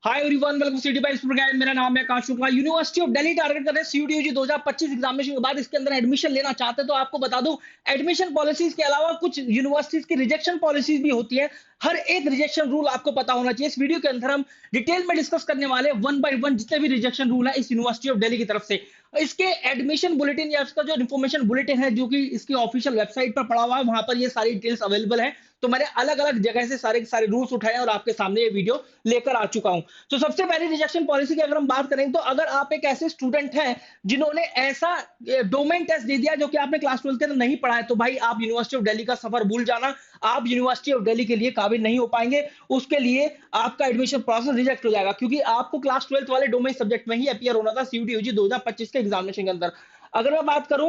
हाय everyone, welcome city bias programme. मेरा नाम है Akash Shukla. University of Delhi target कर रहे हैं सीयूटी यूजी 2025 एग्जामिनेशन के बाद इसके अंदर एडमिशन लेना चाहते हैं तो आपको बता दूं, एडमिशन पॉलिसीज के अलावा कुछ यूनिवर्सिटीज की रिजेक्शन पॉलिसीज भी होती है। हर एक रिजेक्शन रूल आपको पता होना चाहिए। इस वीडियो के अंदर हम डिटेल में डिस्कस करने वाले वन बाय वन जितने भी रिजेक्शन रूल है इस यूनिवर्सिटी ऑफ दिल्ली की तरफ से। इसके एडमिशन बुलेटिन या इसका जो इन्फॉर्मेशन बुलेटिन है जो कि इसकी ऑफिशियल वेबसाइट पर पड़ा हुआ है, वहां पर ये सारी डिटेल्स अवेलेबल है। तो मैंने अलग अलग जगह से सारे के सारे रूल्स उठाए और आपके सामने ये वीडियो लेकर आ चुका हूं। तो सबसे पहले रिजेक्शन पॉलिसी की अगर हम बात करें तो अगर आप एक ऐसे स्टूडेंट हैं जिन्होंने ऐसा डोमेन टेस्ट दे दिया जो कि आपने क्लास 12 के अंदर नहीं पढ़ा है, तो भाई आप यूनिवर्सिटी ऑफ दिल्ली का सफर भूल जाना। आप यूनिवर्सिटी ऑफ दिल्ली के लिए काबिल नहीं हो पाएंगे। उसके लिए आपका एडमिशन प्रोसेस रिजेक्ट हो जाएगा क्योंकि आपको क्लास 12 वाले डोमेन सब्जेक्ट में ही अपियर होना था सीयूटी यूजी 2025 के एग्जामिनेशन के अंदर। अगर मैं बात करूं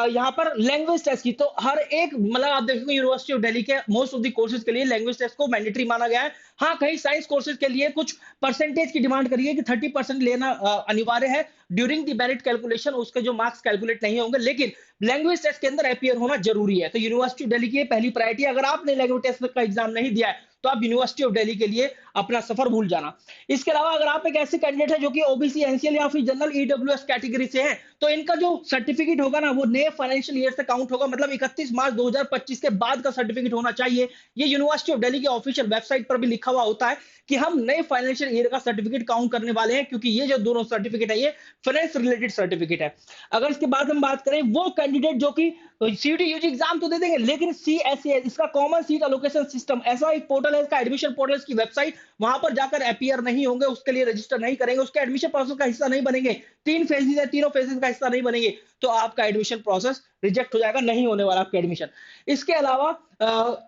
यहाँ पर लैंग्वेज टेस्ट की, तो हर एक मतलब आप देखोगे यूनिवर्सिटी ऑफ दिल्ली के मोस्ट ऑफ द कोर्सेज के लिए लैंग्वेज टेस्ट को मैंडेटरी माना गया है। हाँ, कहीं साइंस कोर्सेज के लिए कुछ परसेंटेज की डिमांड करी है कि 30% लेना अनिवार्य है ड्यूरिंग द मेरिट कैलकुलेशन। उसके जो मार्क्स कैलकुलेट नहीं होंगे, लेकिन लैंग्वेज टेस्ट के अंदर अपियर होना जरूरी है। तो यूनिवर्सिटी ऑफ दिल्ली की पहली प्रायोरिटी, अगर आपने लैंग्वेज टेस्ट का एग्जाम नहीं दिया है तो आप यूनिवर्सिटी ऑफ दिल्ली के लिए अपना सफर भूल जाना। इसके अलावा अगर आप एक ऐसे कैंडिडेट है जो कि ओबीसी, एनसीएल या फिर जनरल ईडब्ल्यूएस कैटेगरी से हैं, तो इनका जो सर्टिफिकेट होगा ना वो नए फाइनेंशियल ईयर से काउंट होगा। मतलब 31 मार्च 2025 के बाद का सर्टिफिकेट होना चाहिए। ये यूनिवर्सिटी ऑफ दिल्ली की ऑफिशियल वेबसाइट पर भी लिखा हुआ होता है कि हम नए फाइनेंशियल ईयर का सर्टिफिकेट काउंट करने वाले हैं, क्योंकि ये जो दोनों सर्टिफिकेट है ये फाइनेंस रिलेटेड सर्टिफिकेट है। अगर इसके बाद हम बात करें वो कैंडिडेट जो कि सीयूटी यूजी एग्जाम तो दे देंगे लेकिन सीएसए, इसका कॉमन सीट एलोकेशन सिस्टम, ऐसा एक पोर्टल है, इसका एडमिशन पोर्टल, इसकी वेबसाइट, वहां पर जाकर अपियर नहीं होंगे, उसके लिए रजिस्टर नहीं करेंगे, उसके एडमिशन प्रोसेस का हिस्सा नहीं बनेंगे, 3 फेजेस है, तीनों फेजेस का हिस्सा नहीं बनेंगे, तो आपका एडमिशन प्रोसेस रिजेक्ट हो जाएगा, नहीं होने वाला आपका एडमिशन। इसके अलावा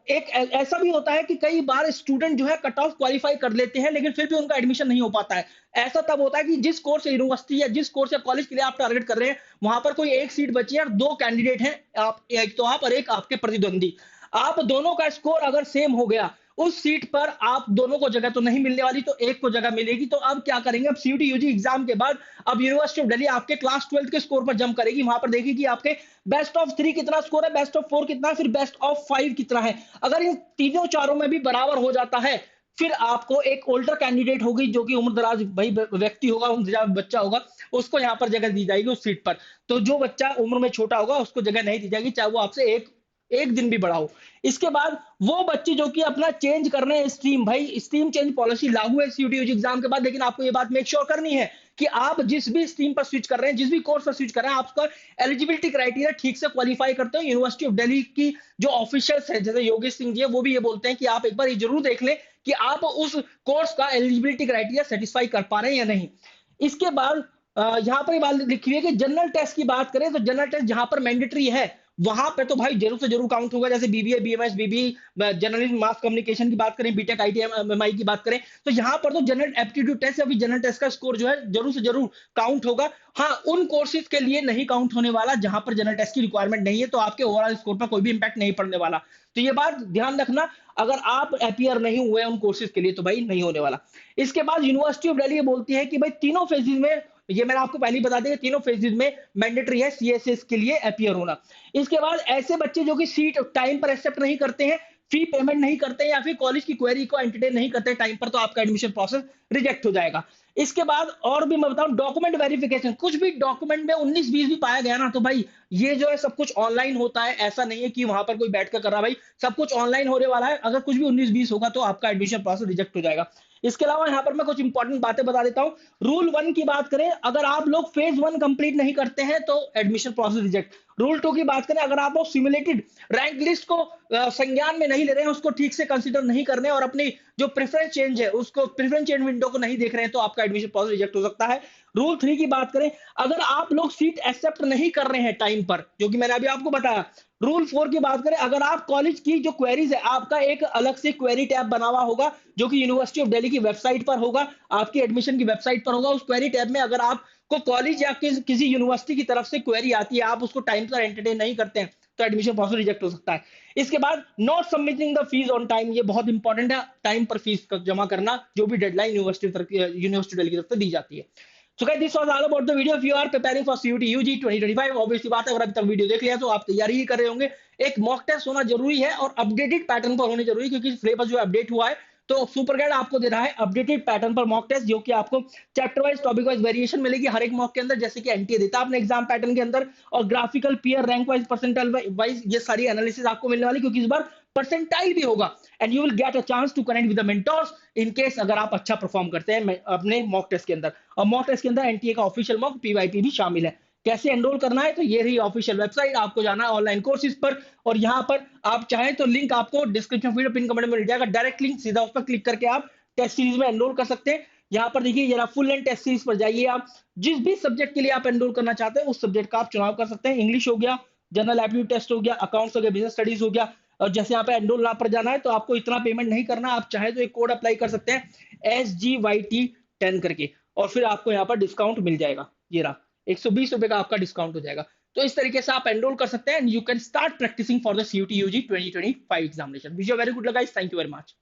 एक ऐसा भी होता है कि कई बार स्टूडेंट जो है कट ऑफ क्वालिफाई कर लेते हैं लेकिन फिर भी उनका एडमिशन नहीं हो पाता है। ऐसा तब होता है कि जिस कोर्स यूनिवर्सिटी या जिस कोर्स या कॉलेज के लिए आप टारगेट कर रहे हैं वहां पर कोई एक सीट बची है और 2 कैंडिडेट हैं, आप एक तो आप और एक आपके प्रतिद्वंदी। आप दोनों का स्कोर अगर सेम हो गया, उस सीट पर आप दोनों को जगह तो नहीं मिलने वाली, तो एक को जगह मिलेगी। तो अब क्या करेंगे, अब सीयूटी यूजी एग्जाम के बाद अब यूनिवर्सिटी ऑफ दिल्ली आपके क्लास 12 के स्कोर पर जंप करेगी। वहां पर देखेगी कि आपके बेस्ट ऑफ 3 कितना स्कोर है, बेस्ट ऑफ 4 कितना है, फिर बेस्ट ऑफ 5 कितना है। अगर इन तीनों चारों में भी बराबर हो जाता है, फिर आपको एक ओल्डर कैंडिडेट होगी जो कि उम्र दराज भाई व्यक्ति होगा, उम्र दराज बच्चा होगा, उसको यहाँ पर जगह दी जाएगी उस सीट पर। तो जो बच्चा उम्र में छोटा होगा उसको जगह नहीं दी जाएगी, चाहे वो आपसे एक एक दिन भी बढ़ा हो। इसके बाद वो बच्चे जो कि अपना चेंज कर रहे हैं स्ट्रीम, भाई स्ट्रीम चेंज पॉलिसी लागू है सीयूटी यूजी एग्जाम के बाद, लेकिन आपको ये बात मेक श्योर करनी है कि आप जिस भी स्ट्रीम पर स्विच कर रहे हैं, जिस भी कोर्स पर स्विच कर रहे हैं, आपका एलिजिबिलिटी क्राइटेरिया ठीक से क्वालिफाई करते हो। यूनिवर्सिटी ऑफ दिल्ली की जो ऑफिशियल्स है जैसे योगेश सिंह जी है, वो भी ये बोलते हैं कि आप एक बार ये जरूर देख लें कि आप उस कोर्स का एलिजिबिलिटी क्राइटेरिया सेटिस्फाई कर पा रहे हैं या नहीं। इसके बाद यहाँ पर बात लिखी हुई है कि जनरल टेस्ट की बात करें तो जनरल टेस्ट जहां पर मैंडेटरी है वहां पे तो भाई जरूर से जरूर काउंट होगा। जैसे बीबीए, बीएमएस, बीबी जर्नलिज्म, मास कम्युनिकेशन की बात करें, बीटेक, आईटीएमआई की बात करें, तो यहाँ पर तो जनरल एप्टीट्यूड टेस्ट या फिर जनरल टेस्ट का स्कोर जो है जरूर से जरूर काउंट होगा। हाँ, उन कोर्सेज के लिए नहीं काउंट होने वाला जहां पर जनरल टेस्ट की रिक्वायरमेंट नहीं है, तो आपके ओवरऑल स्कोर पर कोई भी इंपैक्ट नहीं पड़ने वाला। तो ये बात ध्यान रखना, अगर आप अपियर नहीं हुए उन कोर्सेज के लिए तो भाई नहीं होने वाला। इसके बाद यूनिवर्सिटी ऑफ दिल्ली बोलती है कि भाई तीनों फेजेज में, ये मैंने आपको पहले ही बता दिया, तीनों फेजेज में मैंडेटरी है सीएसएस के लिए अपियर होना। इसके बाद ऐसे बच्चे जो कि सीट टाइम पर एक्सेप्ट नहीं करते हैं, फी पेमेंट नहीं करते हैं या फिर कॉलेज की क्वेरी को एंटरटेन नहीं करते टाइम पर, तो आपका एडमिशन प्रोसेस रिजेक्ट हो जाएगा। इसके बाद और भी मैं बताऊं, डॉक्यूमेंट वेरिफिकेशन, कुछ भी डॉक्यूमेंट में 19-20 भी पाया गया ना, तो भाई ये जो है सब कुछ ऑनलाइन होता है। ऐसा नहीं है कि वहां पर कोई बैठ कर रहा है, भाई सब कुछ ऑनलाइन होने वाला है। अगर कुछ भी 19-20 होगा तो आपका एडमिशन प्रोसेस रिजेक्ट हो जाएगा। इसके अलावा यहाँ पर मैं कुछ इंपॉर्टेंट बातें बता देता हूं। रूल 1 की बात करें, अगर आप लोग फेज 1 कंप्लीट नहीं करते हैं तो एडमिशन प्रोसेस रिजेक्ट। रूल 2 की बात करें, अगर आप लोग सिमुलेटेड रैंक लिस्ट को संज्ञान में नहीं ले रहे हैं, उसको ठीक से कंसीडर नहीं कर रहे हैं और अपनी जो प्रेफरेंस चेंज है उसको, प्रेफरेंस चेंज विंडो को नहीं देख रहे हैं, तो आपका एडमिशन प्रोसेस रिजेक्ट हो सकता है। रूल 3 की बात करें, अगर आप लोग सीट एक्सेप्ट नहीं कर रहे हैं टाइम पर, जो कि मैंने अभी आपको बताया। रूल 4 की बात करें, अगर आप कॉलेज की जो क्वेरीज है, आपका एक अलग से क्वेरी टैब बना हुआ होगा जो कि यूनिवर्सिटी ऑफ दिल्ली की वेबसाइट पर होगा, आपकी एडमिशन की वेबसाइट पर होगा। उस क्वेरी टैब में अगर आपको कॉलेज या किसी यूनिवर्सिटी की तरफ से क्वेरी आती है, आप उसको टाइम पर एंटरटेन नहीं करते हैं, तो एडमिशन प्रोसेस रिजेक्ट हो सकता है। इसके बाद not submitting the fees on time, ये बहुत इंपॉर्टेंट है, टाइम पर फीस जमा करना, जो भी डेडलाइन यूनिवर्सिटी दिल्ली की तरफ से दी जाती है। So guys, this was all about the video. If you are preparing for CUT UG 2025, obviously बात है, अगर अभी तक वीडियो देख लिया तो आप तैयारी ही कर रहे होंगे। एक मॉक टेस्ट होना जरूरी है और अपडेटेड पैटर्न पर होने जरूरी है, क्योंकि सिलेबस जो अपडेट हुआ है तो सुपर गाइड आपको दे रहा है अपडेटेड पैटर्न पर मॉक टेस्ट, जो कि आपको chapter wise topic wise variation मिलेगी हर एक मॉक के अंदर, जैसे कि एनटीए देता है अपने एग्जाम पैटर्न के अंदर, और graphical peer rank wise percentile wise ये सारी एनालिसिस आपको मिलने वाली, क्योंकि इस बार परसेंटाइल भी होगा and you will get a chance to connect with the mentors in case अगर आप अच्छा परफॉर्म करते हैं अपने मॉक टेस्ट के अंदर। और मॉक टेस्ट के अंदर एनटीए का ऑफिशियल मॉक पीवाईपी भी शामिल है। कैसे एनरोल करना है, तो ये रही ऑफिशियल वेबसाइट, आपको जाना है ऑनलाइन कोर्सेज पर, और यहाँ पर आप चाहें तो लिंक आपको डिस्क्रिप्शन वीडियो पिन कमेंट में मिल जाएगा, डायरेक्ट लिंक सीधा उस पर क्लिक करके आप टेस्ट सीरीज में एनरोल कर सकते हैं। यहाँ पर देखिए जरा फुल लेंथ टेस्ट सीरीज पर जाइए, आप जिस भी सब्जेक्ट के लिए आप एनरोल करना चाहते हैं उस सब्जेक्ट का आप चुनाव कर सकते हैं। इंग्लिश हो गया, जनरल एप्टीट्यूड टेस्ट हो गया, अकाउंट्स हो गया, बिजनेस स्टडीज हो गया। और जैसे यहाँ पे एनरोल ना पर जाना है तो आपको इतना पेमेंट नहीं करना, आप चाहे तो एक कोड अप्लाई कर सकते हैं SGYT10 करके, और फिर आपको यहाँ पर डिस्काउंट मिल जाएगा। ये रहा 120 रुपए का आपका डिस्काउंट हो जाएगा। तो इस तरीके से आप एनरोल कर सकते हैं and you can start practising for the CUT UG 2025 examination. Wish you very good luck guys, thank you very much.